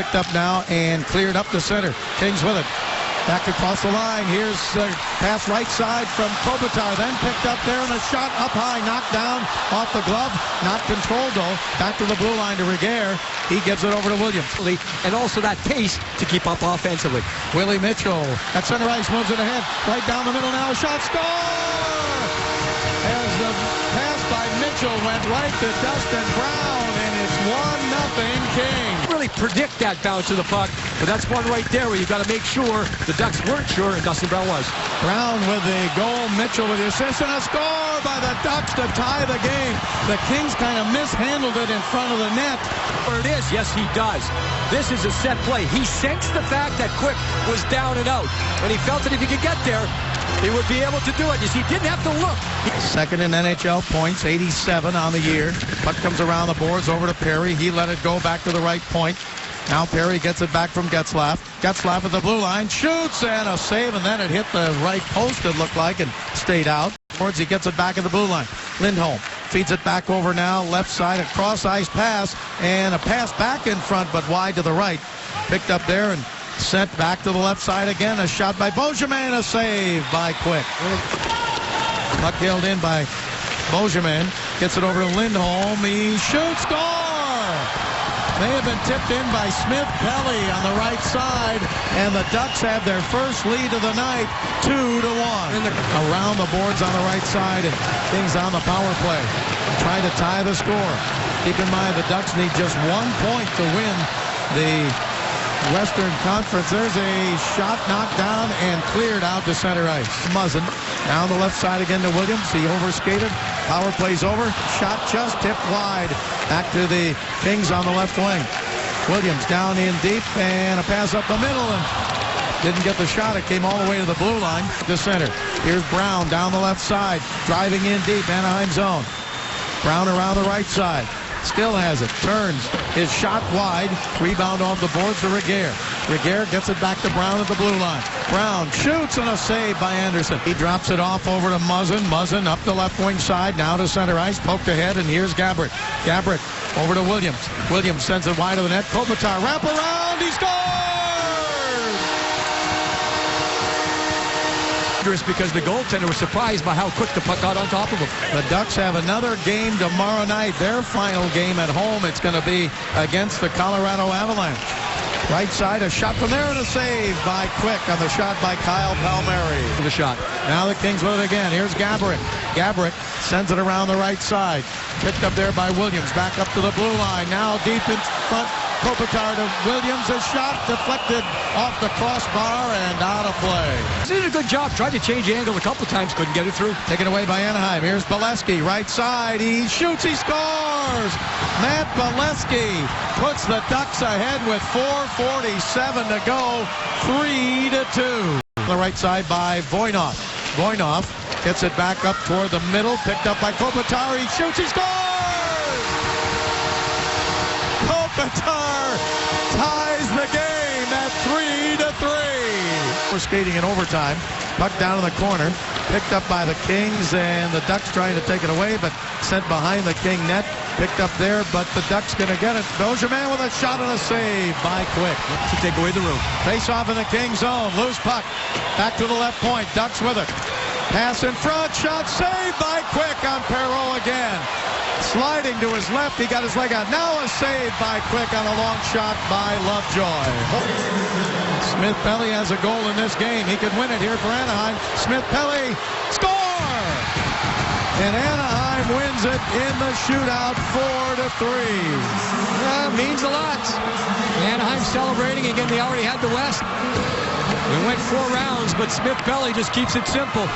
Picked up now and cleared up the center. Kings with it. Back across the line. Here's pass right side from Kopitar. Then picked up there and a shot up high. Knocked down off the glove. Not controlled though. Back to the blue line to Regehr. He gives it over to Williams. And also that pace to keep up offensively. Willie Mitchell at center ice moves it ahead. Right down the middle now. Shot, score! As the pass by Mitchell went right to Dustin Brown, and it's 1-0 Kings. Really predict that bounce of the puck, but that's one right there where you've got to make sure the Ducks weren't sure, and Dustin Brown was. Brown with the goal, Mitchell with the assist, and a score by the Ducks to tie the game. The Kings kind of mishandled it in front of the net. Where it is, yes, he does. This is a set play. He sensed the fact that Quick was down and out, and he felt that if he could get there, he would be able to do it. He didn't have to look. Second in NHL points, 87 on the year. Puck comes around the boards over to Perry. He let it go back to the right point. Now Perry gets it back from Getzlaf. Getzlaf at the blue line, shoots, and a save, and then it hit the right post, it looked like, and stayed out. He gets it back at the blue line. Lindholm feeds it back over now, left side, a cross-ice pass, and a pass back in front, but wide to the right. Picked up there and sent back to the left side again. A shot by Beauchemin, a save by Quick. Puck held in by Beauchemin. Gets it over to Lindholm. He shoots, score! May have been tipped in by Smith Pelly on the right side, and the Ducks have their first lead of the night, 2-1. Around the boards on the right side, and Kings on the power play, trying to tie the score. Keep in mind the Ducks need just 1 point to win the Western Conference. There's a shot knocked down and cleared out to center ice. Muzzin down the left side again to Williams. He overskated. Power play's over. Shot just tipped wide. Back to the Kings on the left wing. Williams down in deep and a pass up the middle and didn't get the shot. It came all the way to the blue line to center. Here's Brown down the left side, driving in deep, Anaheim zone. Brown around the right side. Still has it. Turns. His shot wide. Rebound off the boards to Regehr. Regehr gets it back to Brown at the blue line. Brown shoots and a save by Anderson. He drops it off over to Muzzin. Muzzin up the left wing side. Now to center ice. Poked ahead, and here's Gaborik. Gaborik over to Williams. Williams sends it wide of the net. Kopitar wrap around. He scores! Because the goaltender was surprised by how quick the puck got on top of him. The Ducks have another game tomorrow night. Their final game at home. It's going to be against the Colorado Avalanche. Right side, a shot from there and a save by Quick on the shot by Kyle Palmieri. The shot. Now the Kings with it again. Here's Gaborik. Gaborik sends it around the right side. Picked up there by Williams. Back up to the blue line. Now deep in front. Kopitar to Williams. A shot deflected off the crossbar and out of play. He did a good job. Tried to change the angle a couple times. Couldn't get it through. Taken away by Anaheim. Here's Bolesky. Right side. He shoots. He scores. Matt Bolesky puts the Ducks ahead with 4:47 to go. 3-2. On the right side by Voynov. Voynov gets it back up toward the middle. Picked up by Kopitar. He shoots. He scores. Kopitar ties the game at 3-3. We're skating in overtime. Puck down in the corner. Picked up by the Kings, and the Ducks trying to take it away, but sent behind the King net. Picked up there, but the Ducks going to get it. Beauchemin with a shot and a save by Quick. To take away the room. Face off in the King zone. Loose puck. Back to the left point. Ducks with it. Pass in front. Shot saved by Quick on Perreault again. Sliding to his left, he got his leg out. Now a save by Quick on a long shot by Lovejoy. Smith Pelly has a goal in this game. He could win it here for Anaheim. Smith Pelly, score! And Anaheim wins it in the shootout, 4-3. That means a lot. Anaheim celebrating. Again, they already had the West. We went 4 rounds, but Smith Pelly just keeps it simple.